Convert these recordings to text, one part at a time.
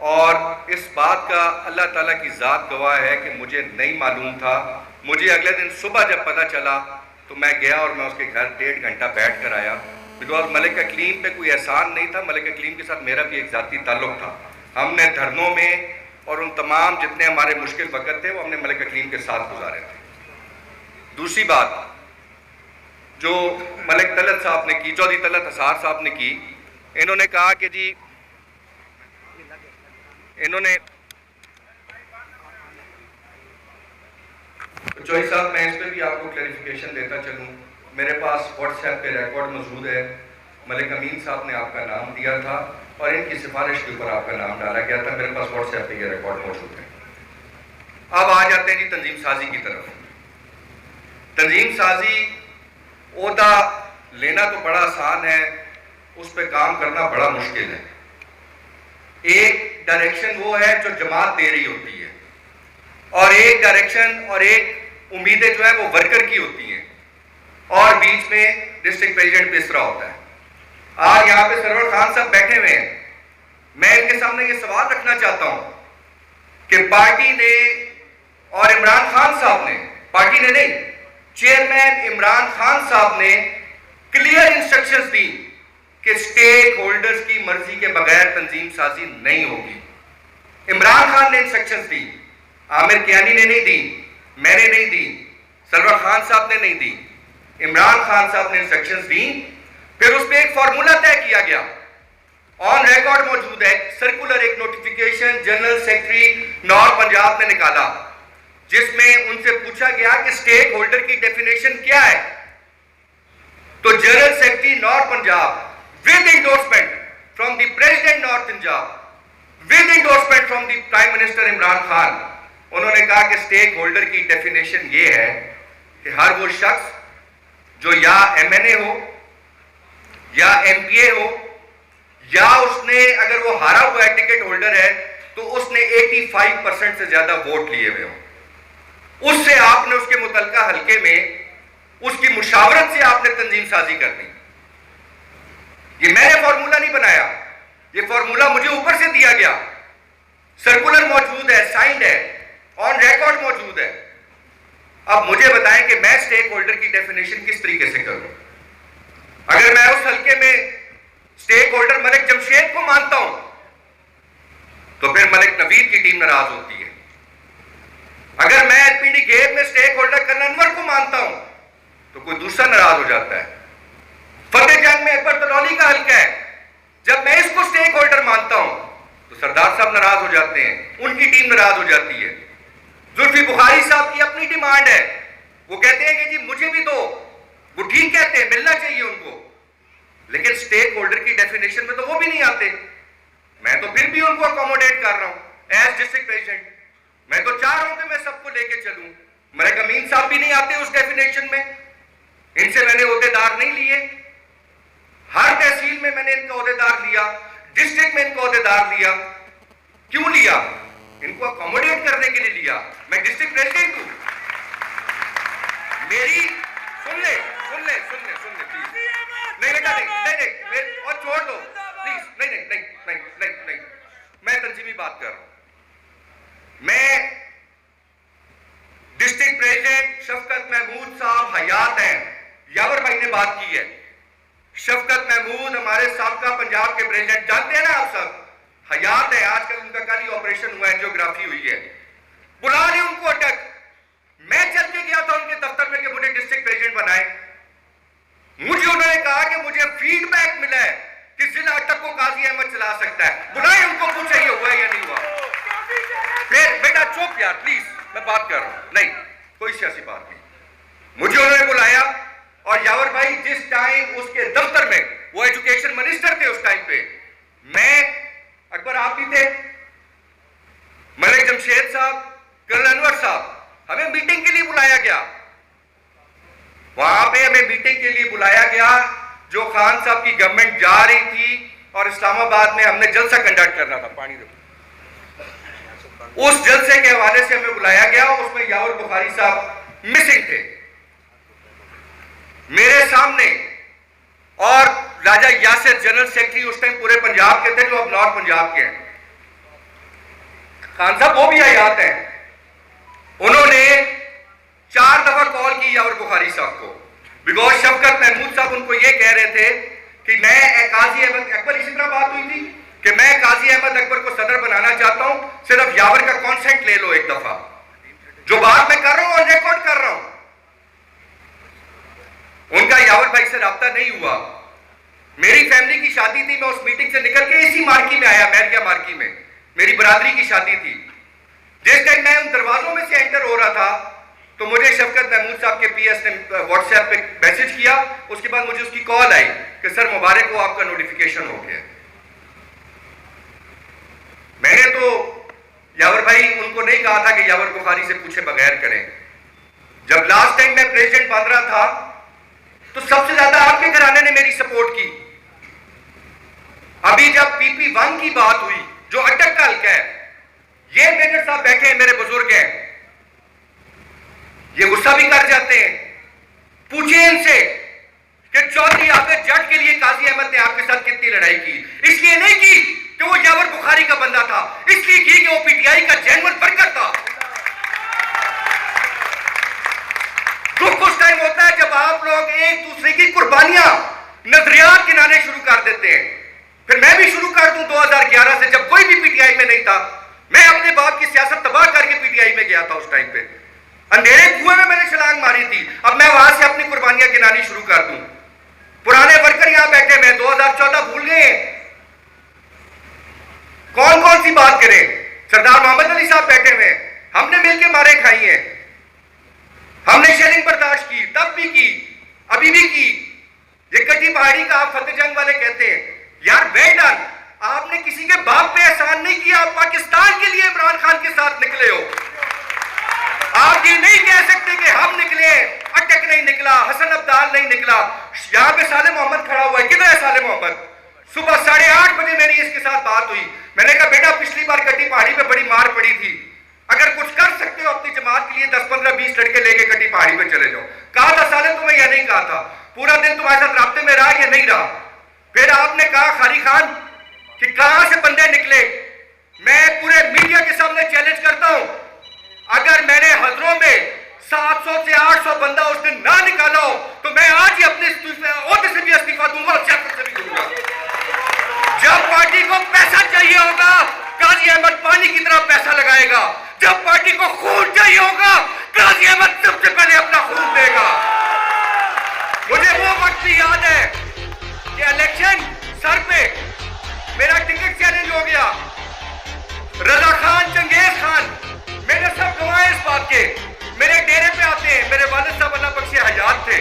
और इस बात का अल्लाह ताला की ज़ात गवाह है कि मुझे नहीं मालूम था। मुझे अगले दिन सुबह जब पता चला तो मैं गया और मैं उसके घर 1.5 घंटा बैठ कर आया, बिकॉज मलिक अकलीम पे कोई एहसान नहीं था। मलिक अकलीम के साथ मेरा भी एक ज़ाती ताल्लुक़ था। हमने धरनों में और उन तमाम जितने हमारे मुश्किल वक़्त थे वो हमने मलिक अकलीम के साथ गुजारे थे। दूसरी बात जो मलिक तलत साहब ने की, चौधरी तलत हसार साहब ने की, इन्होंने कहा कि जी इन्होंने चौधरी साहब, मैं इस पर भी आपको क्लैरिफिकेशन देता चलूँ। मेरे पास व्हाट्सएप पे रिकॉर्ड मौजूद है। मलिक अमीन साहब ने आपका नाम दिया था और इनकी सिफारिश के ऊपर आपका नाम डाला गया था। मेरे पास व्हाट्सएप पे ये रिकॉर्ड मौजूद है। अब आ जाते हैं जी तंजीम साजी की तरफ। तंजीम साजी ओहदा लेना तो बड़ा आसान है, उस पर काम करना बड़ा मुश्किल है। एक डायरेक्शन वो है जो जमात दे रही होती है और एक डायरेक्शन और एक उम्मीदें जो है वो वर्कर की होती हैं और बीच में डिस्ट्रिक्ट प्रेसिडेंट पिसरा होता है। आज यहाँ पे सरवर खान साहब बैठे हुए हैं। मैं इनके सामने ये सवाल रखना चाहता हूं कि पार्टी ने और इमरान खान साहब ने, पार्टी ने नहीं, चेयरमैन इमरान खान साहब ने क्लियर इंस्ट्रक्शंस दी कि स्टेक होल्डर्स की मर्जी के बगैर तंजीम साजी नहीं होगी। इमरान खान ने इंस्ट्रक्शंस दी, आमिर कियानी ने नहीं दी, मैंने नहीं दी, सरवर खान साहब ने नहीं दी, इमरान खान साहब ने इंस्ट्रक्शंस दी। फिर उस पर एक फॉर्मूला तय किया गया, ऑन रिकॉर्ड मौजूद है। सर्कुलर एक notification general secretary north Punjab ने निकाला जिसमें उनसे पूछा गया कि स्टेक होल्डर की डेफिनेशन क्या है। तो general secretary north Punjab with endorsement from the president north Punjab, with endorsement from the prime minister Imran Khan, उन्होंने कहा कि स्टेक होल्डर की डेफिनेशन ये है कि हर वो शख्स जो या एमएनए हो या एमपीए हो या उसने, अगर वो हारा हुआ है टिकट होल्डर है तो उसने 85% से ज्यादा वोट लिए हुए हो, उससे आपने उसके मुतलका हल्के में उसकी मुशावरत से आपने तंजीम साजी करनी। ये मैंने फॉर्मूला नहीं बनाया, ये फॉर्मूला मुझे ऊपर से दिया गया। सर्कुलर मौजूद है, साइंड है, ऑन रिकॉर्ड मौजूद है। अब मुझे बताएं कि मैं स्टेक होल्डर की डेफिनेशन किस तरीके से करूं। अगर मैं उस हल्के में स्टेक होल्डर मलिक जमशेद को मानता हूं तो फिर मलिक नवीद की टीम नाराज होती है। अगर मैं एलपीडी गेब में स्टेक होल्डर कर्नल अनवर को मानता हूं तो कोई दूसरा नाराज हो जाता है। फतेह जंग में अकबर तलौली का हल्का है, जब मैं इसको स्टेक होल्डर मानता हूं तो सरदार साहब नाराज हो जाते हैं, उनकी टीम नाराज हो जाती है। जुल्फी बुखारी साहब की अपनी डिमांड है, वो कहते हैं कि जी मुझे भी दो, वो ठीक कहते हैं, मिलना चाहिए उनको, लेकिन स्टेक होल्डर की डेफिनेशन में तो वो भी नहीं आते। मैं तो फिर भी उनको अकोमोडेट कर रहा हूं एज डिस्ट्रिक्ट प्रेसिडेंट। मैं तो चाह रहा हूं कि मैं सबको लेके चलूं। मलिक अमीन साहब भी नहीं आते उस डेफिनेशन में, इनसे मैंने ओहदेदार नहीं लिए। हर तहसील में मैंने इनका ओहदेदार लिया, डिस्ट्रिक्ट में इनका ओहदेदार लिया। क्यों लिया? इनको अकोमोडेट करने के लिए लिया। मैं डिस्ट्रिक्ट प्रेसिडेंट हूं। मेरी सुन ले प्लीज। नहीं बेटा, नहीं और छोड़ दो प्लीज। नहीं, मैं तंजीमी बात कर रहा हूं। मैं डिस्ट्रिक्ट प्रेसिडेंट शफकत महमूद साहब हयात हैं, यावर भाई ने बात की है। शफकत महमूद हमारे साबका पंजाब के प्रेसिडेंट, जानते हैं ना आप सब, हयात है। आजकल उनका कल ही ऑपरेशन हुआ है, एंजियोग्राफी हुई है। बुला रहे उनको अटक। मैं चल के गया था उनके दफ्तर में कि मुझे डिस्ट्रिक्ट प्रेसिडेंट बनाए। मुझे उन्होंने कहा कि मुझे फीडबैक मिला है कि जिला अटक को काजी अहमद चला सकता है। बुलाए उनको, पूछे ये हुआ या नहीं हुआ। फिर बेटा चुप यार प्लीज, मैं बात कर रहा हूं। नहीं, कोई सियासी बात नहीं। मुझे उन्होंने बुलाया और यावर भाई जिस टाइम उसके दफ्तर में, वो एजुकेशन मिनिस्टर थे उस टाइम पे, मैं, अकबर आप भी थे, मलिक जमशेद साहब, कर्नल अनवर साहब, हमें मीटिंग के लिए बुलाया गया। वहां पे हमें मीटिंग के लिए बुलाया गया जो खान साहब की गवर्नमेंट जा रही थी और इस्लामाबाद में हमने जलसा कंडक्ट करना था। पानी दो। उस जलसे के हवाले से हमें बुलाया गया, उसमें यावर बुखारी साहब मिसिंग थे मेरे सामने, और राजा यासिर जनरल सेक्रेटरी उस टाइम पूरे पंजाब के थे, जो अब नॉर्थ पंजाब के हैं। खान साहब वो भी हयात हैं, उन्होंने 4 दफा कॉल की यावर बुखारी साहब को, बिकॉज शफकत महमूद साहब उनको ये कह रहे थे कि मैं काजी अहमद अकबर, इसी तरह बात हुई थी कि मैं काजी अहमद अकबर को सदर बनाना चाहता हूं, सिर्फ यावर का कॉन्सेंट ले लो एक दफा। जो बात मैं कर रहा हूं और रिकॉर्ड कर रहा हूं, उनका यावर भाई से राब्ता नहीं हुआ। मेरी फैमिली की शादी थी, मैं उस मीटिंग से निकल के इसी मार्की में आया, मैरिया मार्की में मेरी बरादरी की शादी थी। जिस टाइम मैं उन दरवाजों में से एंटर हो रहा था तो मुझे शफकत महमूद साहब के पीएस ने व्हाट्सएप पे मैसेज किया, उसके बाद मुझे उसकी कॉल आई कि सर मुबारक हो, आपका नोटिफिकेशन हो गया। मैंने तो यावर भाई उनको नहीं कहा था कि यावर बुखारी से पूछे बगैर करें। जब लास्ट टाइम मैं प्रेसिडेंट बन रहा था तो सबसे ज्यादा आपके घराने ने मेरी सपोर्ट की। अभी जब PP1 की बात हुई, जो अटक का हल्का है, ये मेजर साहब बैठे हैं, मेरे बुजुर्ग हैं, ये गुस्सा भी कर जाते हैं। पूछिए इनसे कि चौधरी आबिद जट के लिए काजी अहमद ने आपके साथ कितनी लड़ाई की। इसलिए नहीं की कि वो यावर बुखारी का बंदा था, इसलिए की कि वो PTI का जेन्युइन वर्कर था। दुख उस टाइम होता है जब आप लोग एक दूसरे की कुर्बानियां नजरियात गिनाने शुरू कर देते हैं। फिर मैं भी शुरू कर दूं 2011 से, जब कोई भी PTI में नहीं था, मैं अपने बाप की सियासत तबाह करके PTI में गया था। उस टाइम पे अंधेरे कुएं में मैंने छलांग मारी थी, अब मैं वहां से अपनी कुर्बानियां गिनानी शुरू कर दूं। पुराने वर्कर यहां बैठे हैं, 2014 भूल गए, कौन कौन सी बात करें। सरदार मोहम्मद अली साहब बैठे हुए, हमने मिलकर मारे खाई हैं, हमने शेलिंग बर्दाश्त की, तब भी की, अभी भी की। ये कटी पहाड़ी का आप फतेह जंग वाले कहते हैं, यार वेल डन, आपने किसी के बाप पे एहसान नहीं किया, आप पाकिस्तान के लिए इमरान खान के साथ निकले हो। आप ये नहीं कह सकते कि हम निकले, अटक नहीं निकला, हसन अब्दाल नहीं निकला। यहां पे साले मोहम्मद खड़ा हुआ है, किधर है साले मोहम्मद? सुबह 8:30 बजे मेरी इसके साथ बात हुई, मैंने कहा बेटा पिछली बार कटी पहाड़ी पे बड़ी मार पड़ी थी, अगर कुछ कर सकते हो अपनी जमात के लिए 10, 15, 20 लड़के लेके कटी पहाड़ी पे चले जाओ। कहा था साले तुम्हें, या नहीं कहा था? पूरा दिन तुम्हारे साथ राब्ते में रहा या नहीं रहा? फिर आपने कहा खारी खान कि कहां से बंदे निकले। मैं पूरे मीडिया के सामने चैलेंज करता हूं, अगर मैंने हजरों में 700 से 800 बंदा उस दिन ना निकाला हो तो मैं आज ही अपने ओहदे से भी इस्तीफा दूंगा और सियासत से भी दूंगा। जब पार्टी को पैसा चाहिए होगा, काजी अहमद पानी की तरह पैसा लगाएगा। जब पार्टी को खून चाहिए होगा, काजी अहमद सबसे पहले अपना खून देगा। मुझे वो वक्त भी याद है कि इलेक्शन सर पे मेरा टिकट चैलेंज हो गया, रजा खान, चंगेज खान, मैंने सब गवाए इस बात के। मेरे डेरे पे आते हैं, मेरे वालिद साहब अल्लाह बख्शे हयात थे,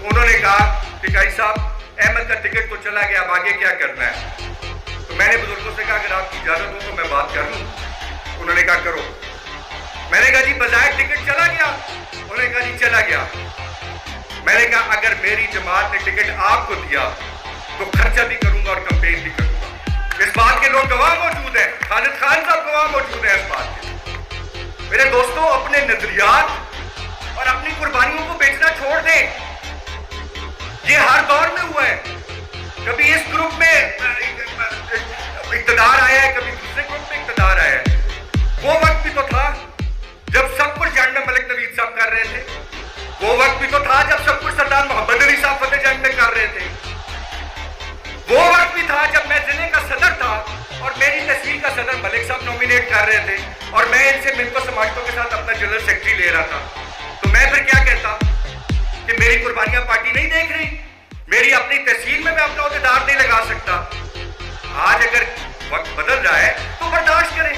उन्होंने कहा कि काजी साहब अहमद का टिकट तो चला गया, अब आगे क्या करना है? तो मैंने बुजुर्गों से कहा अगर आपकी इजाजत हो तो मैं बात कर लूं। उन्होंने कहा करो। मैंने कहा जी बजाय टिकट चला गया? उन्होंने कहा जी चला गया। मैंने कहा अगर मेरी जमात ने टिकट आपको दिया तो खर्चा भी करूंगा और कंपेन भी करूंगा। इस बात के लोग गवाह मौजूद है, खालिद खान साहब गवाह मौजूद है इस बात के। मेरे दोस्तों, अपने नजरियात और अपनी कुर्बानियों को बेचना छोड़ दें। ये हर दौर में हुआ है, कभी इस ग्रुप में इक़्तिदार आया है, कभी दूसरे ग्रुप में इक़्तिदार आया है। वो वक्त भी तो था जब सब कुछ जंग में मलिक नवीद साहब कर रहे थे, वो वक्त भी तो था जब सब कुछ सरदार मोहम्मद अली साहब फतेह जंग में कर रहे थे, वो वक्त भी था जब मैं जिले का सदर था और मेरी तहसील का सदर मलिक साहब नॉमिनेट कर रहे थे और मैं इनसे मिलकर समाजों के साथ अपना जनरल सेक्रेटरी ले रहा था। तो मैं फिर क्या कहता कि मेरी कुर्बानियां पार्टी नहीं देख रही, मेरी अपनी तहसील में मैं अपना ओहदेदार नहीं लगा सकता। आज अगर वक्त बदल रहा है तो बर्दाश्त करें,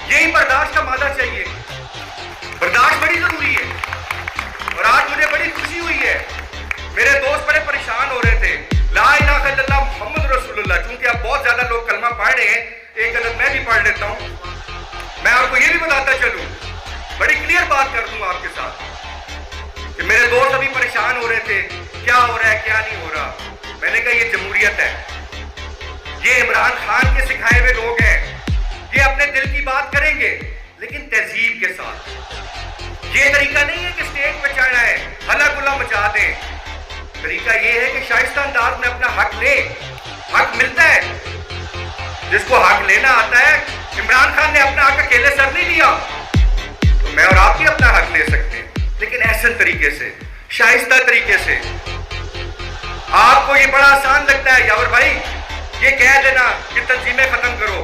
यही बर्दाश्त का मादा चाहिए। बर्दाश्त बड़ी जरूरी है। और आज मुझे बड़ी खुशी हुई है, मेरे दोस्त बड़े परेशान हो रहे थे, ला इलाहा इल्लल्लाह मुहम्मद रसूलुल्लाह, चूंकि अब बहुत ज्यादा लोग कलमा पढ़ रहे हैं, एक अदद मैं भी पढ़ लेता हूं। मैं आपको ये भी बताता चलूं, बड़ी क्लियर बात कर दूं आपके साथ कि मेरे दोस्त अभी परेशान हो रहे थे, क्या हो रहा है क्या नहीं हो रहा। मैंने कहा ये जमहूरियत है, ये इमरान खान के सिखाए हुए लोग हैं, ये अपने दिल की बात करेंगे लेकिन तहजीब के साथ। ये तरीका नहीं है कि स्टेज पे चढ़ना है, हल्ला गुल्ला मचा दें। तरीका ये है कि शाइस्ता अंदाज में अपना हक ले। हक मिलता है, जिसको हक लेना आता है इमरान खान ने अपना हक अकेले सर नहीं लिया, तो मैं और आप भी अपना हक ले सकते हैं, लेकिन ऐसे तरीके से, शाइस्ता तरीके से। आपको ये बड़ा आसान लगता है यावर भाई ये कह देना कि तंजीमें खत्म करो,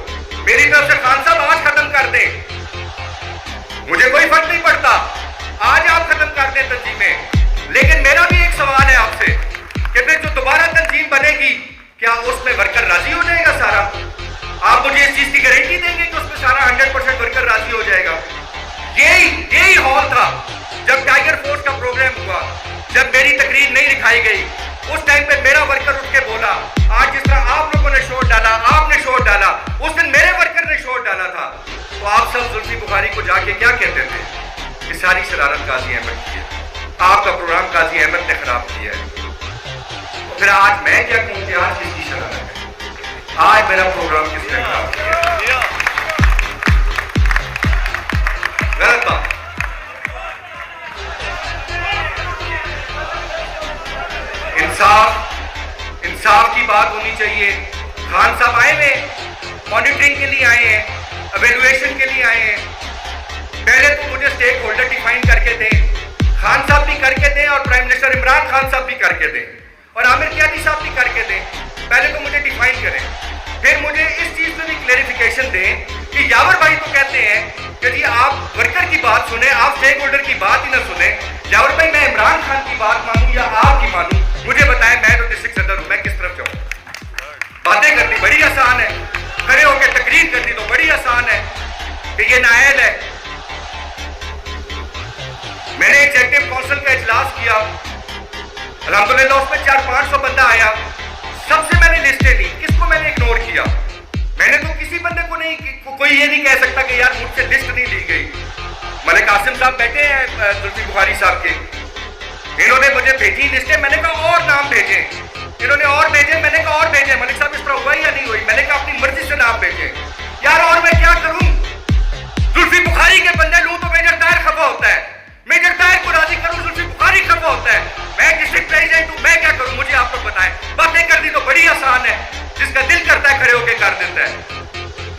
मेरी तरफ से खान साहब आज खत्म कर दें, मुझे कोई फर्क नहीं पड़ता, आज आप खत्म कर दें तंजीमें। लेकिन मेरा भी एक सवाल है आपसे कि फिर जो दोबारा तंजीम बनेगी क्या उसमें वर्कर राजी हो जाएगा सारा? आप मुझे इस चीज की गारंटी देंगे कि उसमें सारा 100% वर्कर राजी हो जाएगा? यही हॉल था जब टाइगर फोर्स का प्रोग्राम हुआ, जब मेरी तकरीर नहीं दिखाई गई, उस टाइम पे मेरा वर्कर उठ के बोला, आज जिस तरह आप लोगों ने शोर डाला, आपने शोर डाला, उस दिन मेरे वर्कर ने शोर डाला था। तो आप सब जुल्फी बुखारी को जाके क्या कहते थे कि सारी शरारत काजी अहमद की है, आपका प्रोग्राम काजी अहमद ने खराब किया है। तो फिर आज मैं क्या कहूं कि आज किसकी शरारत है, आज मेरा प्रोग्राम किसने खराब किया? गलत बात। इंसाफ की बात होनी चाहिए। खान साहब आए हुए मॉनिटरिंग के लिए आए हैं, एवेल्युएशन के लिए आए हैं। पहले तो मुझे स्टेक होल्डर डिफाइन करके दें, खान साहब भी करके दें और प्राइम मिनिस्टर इमरान खान साहब भी करके दें और आमिर कियानी साहब भी करके दें। पहले तो मुझे डिफाइन करें, फिर मुझे इस चीज में भी क्लेरिफिकेशन दें कि यावर भाई तो कहते हैं कि जी आप वर्कर की बात सुने, आप स्टेक होल्डर की बात ही ना सुने। यावर भाई मैं इमरान खान की बात मानूं या आपकी मानूं, मुझे बताएं, मैं तो डिस्ट्रिक्ट सदर हूं, मैं किस तरफ जाऊं? बातें करनी बड़ी आसान है, खड़े होकर तकरीर करनी तो बड़ी आसान है कि ये नाअहल है। मैंने एग्जीक्यूटिव काउंसिल का इजलास किया, अल्हम्दुलिल्लाह उसमें 400-500 बंदा आया, सबसे मैंने लिस्टें दी, किसको मैंने इग्नोर किया? मैंने तो किसी बंदे को नहीं, कोई ये नहीं कह सकता कि यार मुझसे लिस्ट नहीं ली गई। मलिक कासिम साहब बैठे हैं जुल्फी बुखारी साहब के, इन्होंने मुझे भेजी लिस्टें, मैंने कहा और नाम भेजे, इन्होंने और भेजे, मैंने कहा और भेजे। मलिक साहब इस तरह हुआ या नहीं हुई? मैंने कहा अपनी मर्जी से नाम भेजे यार, और मैं क्या करूं? जुल्फी बुखारी के बंदे लूं तो मेजर ताहिर खफा होता है, मेजर ताहिर को राजी करूं जुल्फी बुखारी खफा होता है। मैं डिस्ट्रिक्ट प्रेसिडेंट हूं, मैं क्या करूं? मुझे आप लोग बताएं। बातें करनी तो बड़ी आसान है, जिसका दिल करता है खड़े होकर कर देता है,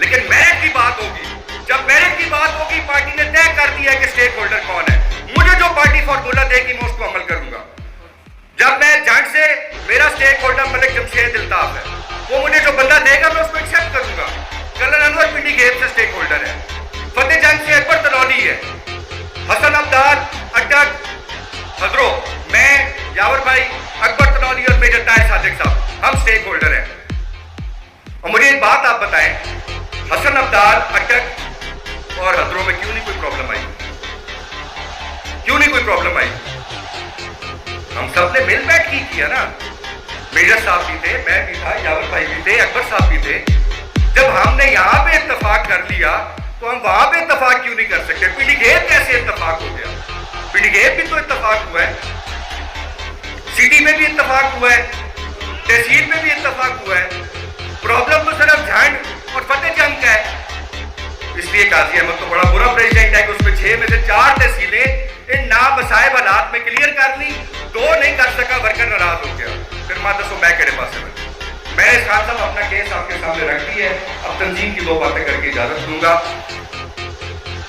लेकिन मेरिट की बात होगी, जब मेरिट की बात होगी, पार्टी ने तय कर दिया कि स्टेक होल्डर कौन है, मुझे जो पार्टी फॉर्मूला देगी मैं उसको अमल करूंगा। जब मैं जंग से मेरा स्टेक होल्डर मलिक जमशेद इल्ताफ है, वो मुझे जो बंदा देगा मैं उसको एक्सेप्ट करूंगा। कर्नल अनवर पिंडी गेम से स्टेक होल्डर है, फतेह जंग से अकबर तलौली है, हसन अब्दार अटक हजरो, मैं यावर भाई, अकबर तलौली और मेजर ताहिर सादिक साहब, हम स्टेक होल्डर हैं। और मुझे एक बात आप बताएं, हसन अब्दार अटक और हजरों में क्यों नहीं कोई प्रॉब्लम आई? क्यों नहीं कोई प्रॉब्लम आई? हम सब ने मिल बैठ की किया ना, मेजर साहब भी थे, मैं भी था, यावर भाई भी थे, अकबर साहब भी थे। जब हमने यहाँ पे इत्तेफाक कर लिया तो हम वहां पे इत्तेफाक क्यों नहीं कर सकते? पीलीभीत कैसे इत्तेफाक हो गया? पीलीभीत भी तो इत्तेफाक हुआ है, सिटी में भी इत्तेफाक हुआ है, तहसील में भी इत्तेफाक हुआ है। प्रॉब्लम तो सिर्फ झंड और फतेह जंग का है। इसलिए काजी अहमद तो बड़ा बुरा प्रेसिडेंट है कि उसमें 6 में से 4 तहसीलें इन नामसाइब हालात में क्लियर कर ली, 2 नहीं कर सका, वर्कर नाराज हो गया। फिर माता सो मैं केड़े पास मैं इस खान साहब अपना केस आपके सामने रख दी है, अब तंजीम की 2 बातें करके इजाजत दूंगा।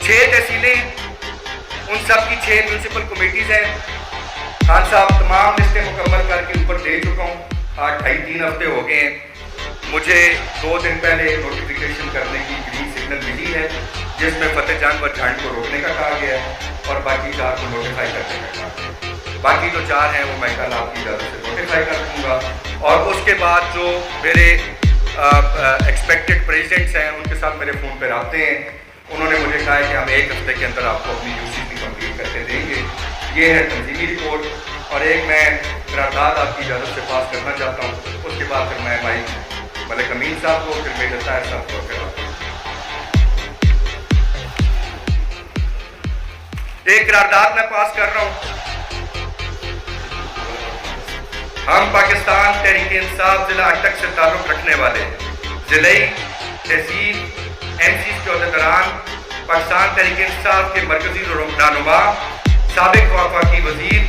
6 तहसीलें, उन सब की 6 म्यूनसिपल कमेटीज हैं। खान साहब तमाम लिस्टें मुकम्मल करके ऊपर दे चुका हूँ, आज 2.5-3 हफ्ते हो गए हैं। मुझे 2 दिन पहले नोटिफिकेशन करने की ग्रीन सिग्नल मिली है, जिसमें फतेह जंग व झंड को रोकने का कहा गया है और बाकी 4 को नोटिफाई करने का कहा गया है। बाकी जो 4 हैं वो मैं कल आपकी इजाज़त से नोटिफाई कर दूँगा। और उसके बाद जो मेरे एक्सपेक्टेड प्रेसिडेंट्स हैं उनके साथ मेरे फ़ोन पर आते हैं, उन्होंने मुझे कहा है कि हम 1 हफ्ते के अंदर आपको अपनी यूसीपी कंप्लीट करके देंगे। ये है तंजीमी रिपोर्ट। और एक मैं करारदाद आपकी इजाज़त से पास करना चाहता हूँ, उसके बाद फिर मैं भाई मलिक अमीन साहब को, फिर मेजर ताहिर साहब को फिर एक करारदाद मैं पास कर रहा हूँ। हम पाकिस्तान तहरीक-ए-इंसाफ जिला अटक से ताल्लुक़ रखने वाले जिले, तहसील, एमसी के अहदेदारान, पाकिस्तान तहरीक-ए-इंसाफ के मरकजी रहनुमा, साबिक वफाकी वजीर,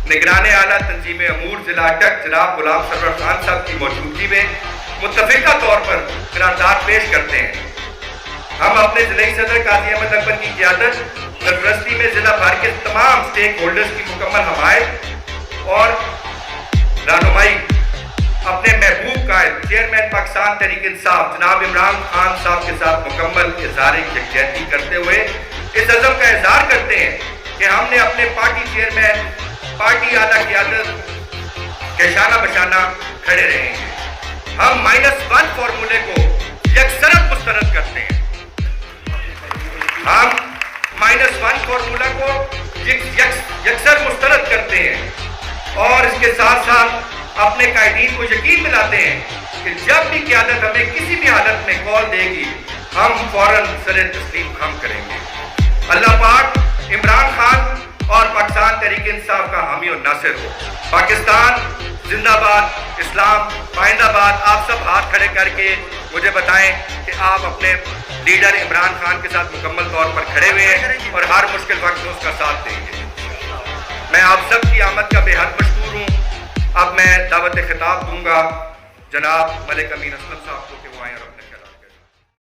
निगरान आला तंजीम अमूर जिला अटक जनाब गुलाम सरवर खान साहब की मौजूदगी में मुत्तफिका तौर पर करारदाद पेश करते हैं। हम अपने जिले सदर काजी अहमद अकबर की क़ियादत सरपरस्ती में जिला भर के तमाम स्टेक होल्डर्स की मुकम्मल हमायत और रहनुमाई अपने महबूब कायद चेयरमैन पाकिस्तान तहरीक इंसाफ जनाब इमरान खान साहब के साथ मुकम्मल इज़हार यकजहती करते हुए इस अज़म का इज़हार करते हैं कि हमने अपने पार्टी चेयरमैन पार्टी आला क़ियादत के शाना बशाना खड़े रहेंगे। हम -1 फॉर्मूले को यकसरत मुस्तरद करते हैं। हम -1 फॉर्मूला को यकसर मुस्तरद करते हैं और इसके साथ साथ अपने कायदीन को यकीन दिलाते हैं कि जब भी क़ियादत हमें किसी भी हालत में कॉल देगी हम फौरन सरे तस्लीम खम करेंगे। अल्लाह पाक इमरान खान और पाकिस्तान तहरीक इंसाफ का हामी और नासिर हो। पाकिस्तान जिंदाबाद, इस्लाम पाइंदाबाद। आप सब हाथ खड़े करके मुझे बताएं कि आप अपने लीडर इमरान खान के साथ मुकम्मल तौर पर खड़े हुए हैं और हर मुश्किल वक्त में उसका साथ देंगे। मैं आप सब की आमद का बेहद मशकूर हूँ। अब मैं दावत खिताब दूंगा जनाब मलिक अमीन असलम साहब को कि वो आए और